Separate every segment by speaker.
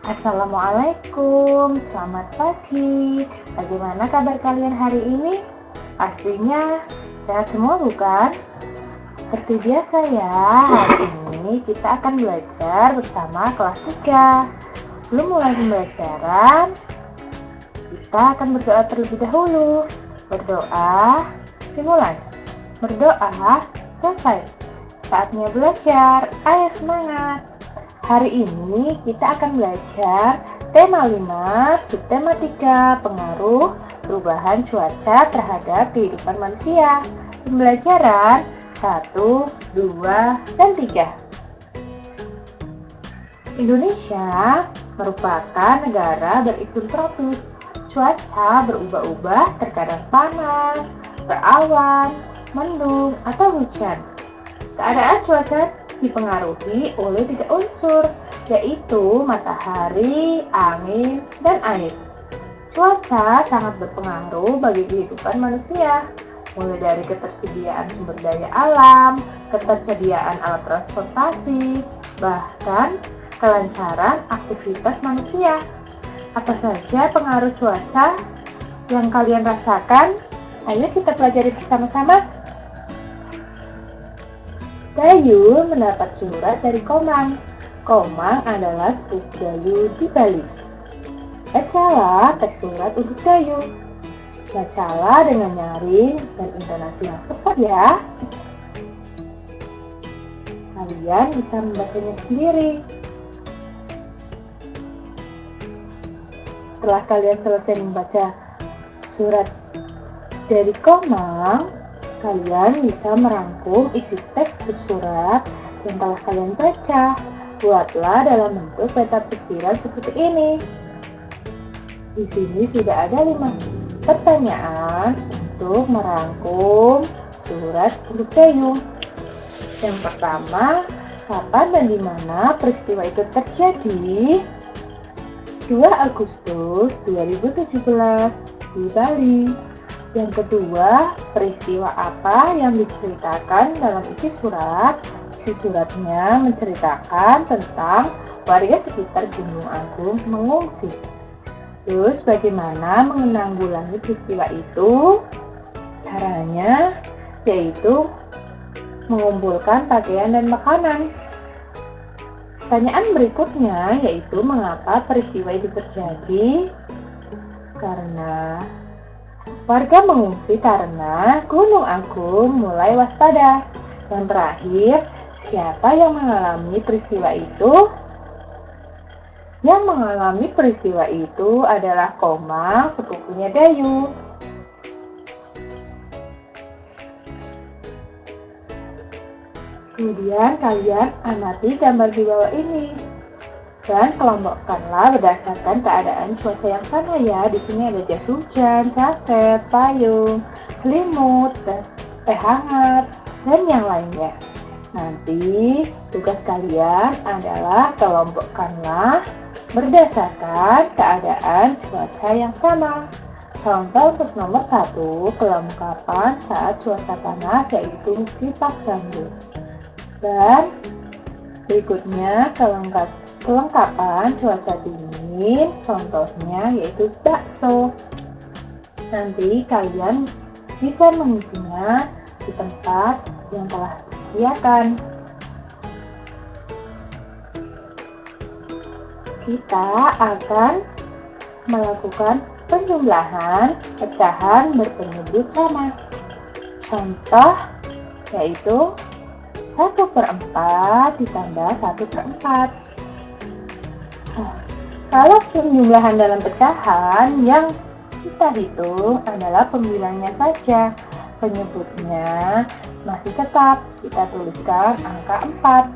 Speaker 1: Assalamualaikum, selamat pagi. Bagaimana kabar kalian hari ini? Pastinya sehat semua bukan? Seperti biasa ya, hari ini kita akan belajar bersama kelas 3. Sebelum mulai pembelajaran, kita akan berdoa terlebih dahulu. Berdoa, dimulai. Berdoa, selesai. Saatnya belajar, ayo semangat. Hari ini kita akan belajar tema 5, subtema 3, pengaruh perubahan cuaca terhadap kehidupan manusia. Pembelajaran 1, 2, dan 3. Indonesia merupakan negara beriklim tropis. Cuaca berubah-ubah, terkadang panas, berawan, mendung, atau hujan. Keadaan cuaca dipengaruhi oleh 3 unsur, yaitu matahari, angin, dan air. Cuaca sangat berpengaruh bagi kehidupan manusia, mulai dari ketersediaan sumber daya alam, ketersediaan alat transportasi, bahkan kelancaran aktivitas manusia. Apa saja pengaruh cuaca yang kalian rasakan? Ayo kita pelajari bersama-sama. Dayu mendapat surat dari Komang. Komang adalah sepupu Dayu di Bali. Bacalah teks surat untuk Dayu. Bacalah dengan nyaring dan intonasi yang tepat ya. Kalian bisa membacanya sendiri. Setelah kalian selesai membaca surat dari Komang, kalian bisa merangkum isi teks surat yang telah kalian baca. Buatlah dalam bentuk peta pikiran seperti ini. Di sini sudah ada 5 pertanyaan untuk merangkum surat untuk Dayu. Yang pertama, kapan dan di mana peristiwa itu terjadi? 2 Agustus 2017 di Bali. Yang kedua, peristiwa apa yang diceritakan dalam isi surat? Isi suratnya menceritakan tentang warga sekitar Gunung Agung mengungsi. Terus bagaimana menanggulangi peristiwa itu? Caranya yaitu mengumpulkan pakaian dan makanan. Pertanyaan berikutnya yaitu mengapa peristiwa itu terjadi? Karena warga mengungsi karena Gunung Agung mulai waspada. Yang terakhir, siapa yang mengalami peristiwa itu? Yang mengalami peristiwa itu adalah Komang, sepupunya Dayu. Kemudian kalian amati gambar di bawah ini dan kelompokkanlah berdasarkan keadaan cuaca yang sama ya. Di sini ada jas hujan, jaket, payung, selimut, teh hangat, dan yang lainnya. Nanti tugas kalian adalah kelompokkanlah berdasarkan keadaan cuaca yang sama. Contoh untuk nomor 1, kelengkapan saat cuaca panas yaitu kipas gandum. Dan berikutnya kelengkapan cuaca dingin, contohnya yaitu bakso. Nanti kalian bisa mengisinya di tempat yang telah disediakan. Kita akan melakukan penjumlahan pecahan berpenyebut sama. Contoh yaitu 1/4 ditambah 1/4. Kalau penjumlahan dalam pecahan yang kita hitung adalah pembilangnya saja, penyebutnya masih tetap kita tuliskan angka 4.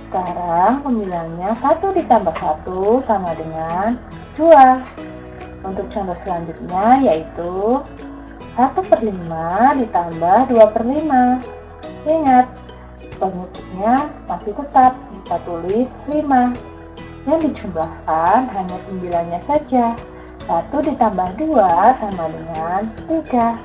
Speaker 1: Sekarang pembilangnya 1 ditambah 1 sama dengan 2. Untuk contoh selanjutnya yaitu 1/5 ditambah 2/5. Ingat, penyebutnya masih tetap kita tulis 5. Yang dijumlahkan hanya pembilangnya saja. 1 ditambah 2 sama dengan 3.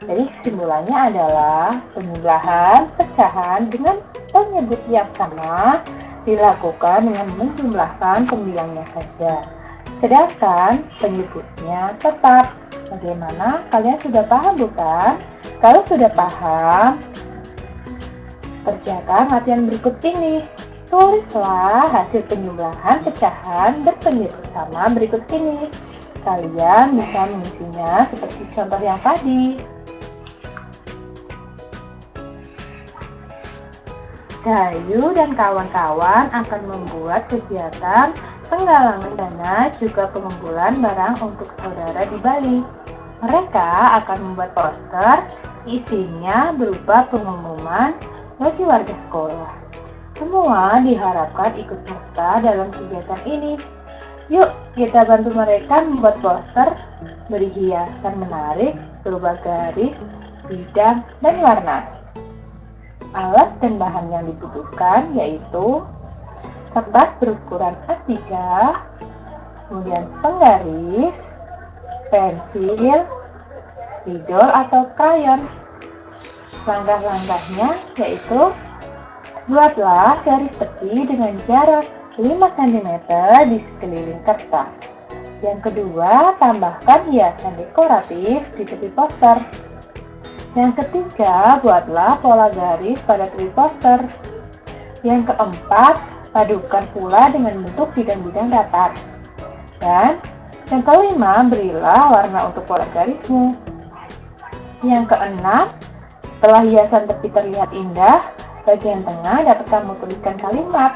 Speaker 1: Jadi kesimpulannya adalah penjumlahan pecahan dengan penyebut yang sama dilakukan dengan menjumlahkan pembilangnya saja, sedangkan penyebutnya tetap. Bagaimana? Kalian sudah paham bukan? Kalau sudah paham, kerjakan latihan berikut ini. Tulislah hasil penjumlahan pecahan berpenyebut sama berikut ini. Kalian bisa mengisinya seperti contoh yang tadi. Dayu dan kawan-kawan akan membuat kegiatan penggalangan dana juga pengumpulan barang untuk saudara di Bali. Mereka akan membuat poster, isinya berupa pengumuman bagi warga sekolah. Semua diharapkan ikut serta dalam kegiatan ini. Yuk, kita bantu mereka membuat poster, beri hiasan menarik, berupa garis, bidang, dan warna. Alat dan bahan yang dibutuhkan yaitu kertas berukuran A3, kemudian penggaris, pensil, spidol atau krayon. Langkah-langkahnya yaitu buatlah garis tepi dengan jarak 5 cm di sekeliling kertas. Yang kedua, tambahkan hiasan dekoratif di tepi poster. Yang ketiga, buatlah pola garis pada tepi poster. Yang keempat, padukan pula dengan bentuk bidang-bidang datar. Dan yang kelima, berilah warna untuk pola garismu. Yang keenam, setelah hiasan tepi terlihat indah, bagian tengah dapat kamu tuliskan kalimat.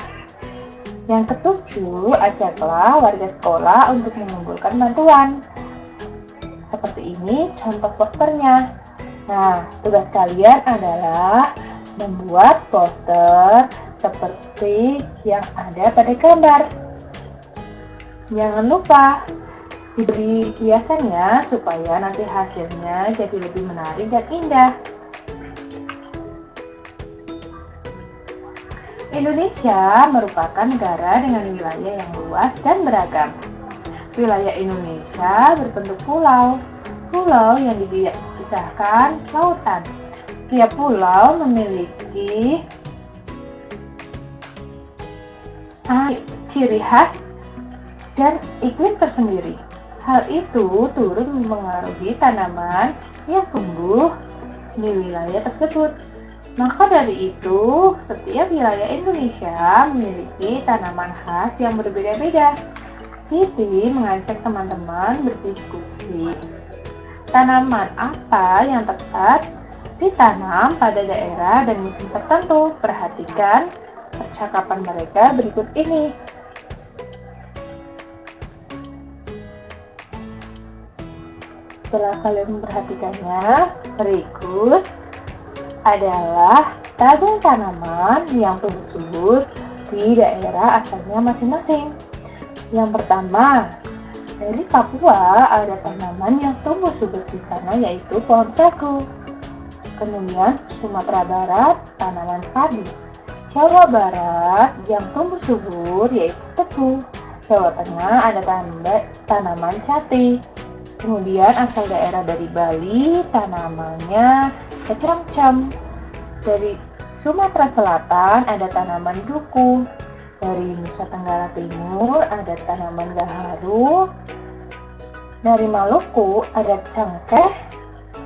Speaker 1: Yang ketujuh, ajaklah warga sekolah untuk mengumpulkan bantuan. Seperti ini contoh posternya. Nah, tugas kalian adalah membuat poster seperti yang ada pada gambar. Jangan lupa diberi hiasannya supaya nanti hasilnya jadi lebih menarik dan indah. Indonesia merupakan negara dengan wilayah yang luas dan beragam. Wilayah Indonesia berbentuk pulau. Pulau yang dipisahkan lautan. Setiap pulau memiliki ciri khas dan iklim tersendiri. Hal itu turut mempengaruhi tanaman yang tumbuh di wilayah tersebut. Maka dari itu, setiap wilayah Indonesia memiliki tanaman khas yang berbeda-beda. Siti mengajak teman-teman berdiskusi. Tanaman apa yang tepat ditanam pada daerah dan musim tertentu? Perhatikan percakapan mereka berikut ini. Setelah kalian memperhatikannya, berikut adalah tabung tanaman yang tumbuh subur di daerah asalnya masing-masing. Yang pertama, dari Papua ada tanaman yang tumbuh subur di sana yaitu pohon sagu. Kemudian Sumatera Barat tanaman padi. Jawa Barat yang tumbuh subur yaitu tebu. Jawa Tengah ada tanaman jati. Kemudian asal daerah dari Bali tanamannya kecrangcam. Dari Sumatera Selatan ada tanaman duku. Dari Nusa Tenggara Timur ada tanaman gaharu. Dari Maluku ada cengkeh.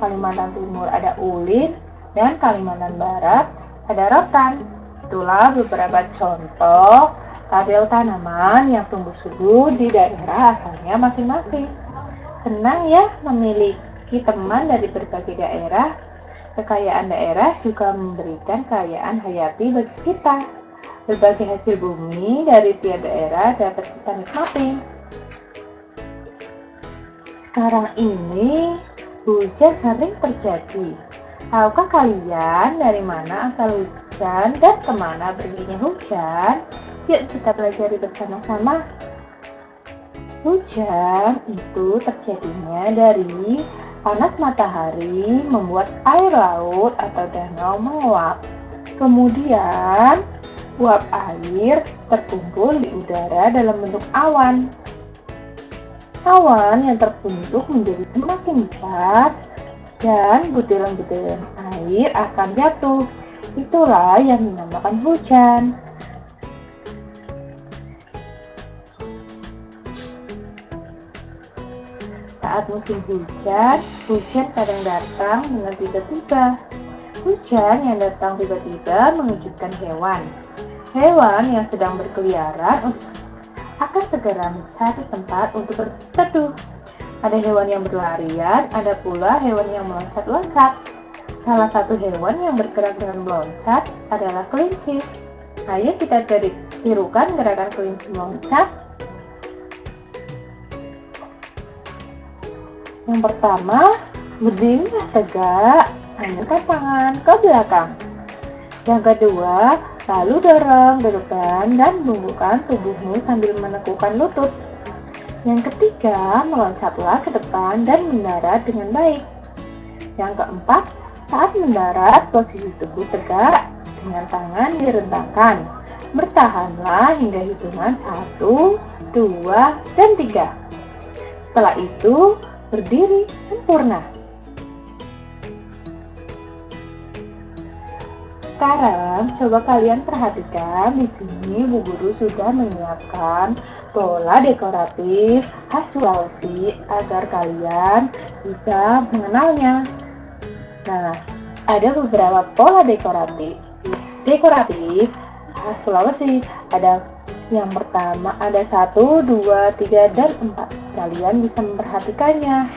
Speaker 1: Kalimantan Timur ada ulin. Dan Kalimantan Barat ada rotan. Itulah beberapa contoh tabel tanaman yang tumbuh subur di daerah asalnya masing-masing. Senang ya memiliki teman dari berbagai daerah. Kekayaan daerah juga memberikan kekayaan hayati bagi kita. Berbagai hasil bumi dari tiap daerah dapat kita nikmati. Sekarang ini hujan sering terjadi. Tahukah kalian dari mana asal hujan dan kemana perginya hujan? Yuk kita pelajari bersama-sama. Hujan itu terjadinya dari panas matahari membuat air laut atau danau menguap. Kemudian, uap air terkumpul di udara dalam bentuk awan. Awan yang terbentuk menjadi semakin besar dan butiran-butiran air akan jatuh. Itulah yang dinamakan hujan. Saat musim hujan, hujan kadang datang dengan tiba-tiba. Hujan yang datang tiba-tiba mengejutkan hewan. Hewan yang sedang berkeliaran akan segera mencari tempat untuk berteduh. Ada hewan yang berlarian, ada pula hewan yang meloncat-loncat. Salah satu hewan yang bergerak dengan meloncat adalah kelinci. Ayo kita tirukan gerakan kelinci meloncat. Yang pertama, berdirilah tegak, angkat tangan ke belakang. Yang kedua, lalu dorong ke depan dan bungkukkan tubuhmu sambil menekukkan lutut. Yang ketiga, meloncatlah ke depan dan mendarat dengan baik. Yang keempat, saat mendarat, posisi tubuh tegak dengan tangan direntangkan. Bertahanlah hingga hitungan 1, 2, dan 3. Setelah itu, berdiri sempurna. Sekarang, coba kalian perhatikan di sini Bu Guru sudah menyiapkan pola dekoratif khas Sulawesi agar kalian bisa mengenalnya. Nah, ada beberapa pola dekoratif khas Sulawesi. Ada yang pertama, ada 1, 2, 3, dan 4. Kalian bisa memperhatikannya.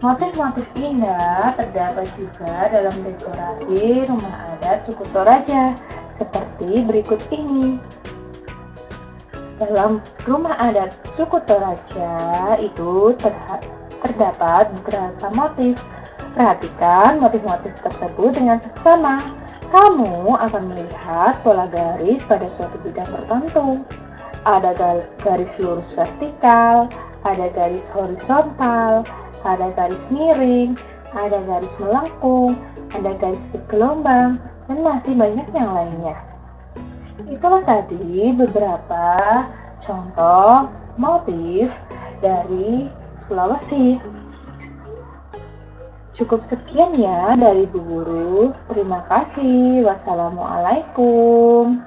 Speaker 1: Motif-motif indah terdapat juga dalam dekorasi rumah adat suku Toraja, seperti berikut ini. Dalam rumah adat suku Toraja itu terdapat beberapa motif. Perhatikan motif-motif tersebut dengan seksama. Kamu akan melihat pola garis pada suatu bidang tertentu. Ada garis lurus vertikal, ada garis horizontal, ada garis miring, ada garis melengkung, ada garis bergelombang, dan masih banyak yang lainnya. Itulah tadi beberapa contoh motif dari Sulawesi. Cukup sekian ya dari Bu Guru. Terima kasih. Wassalamualaikum.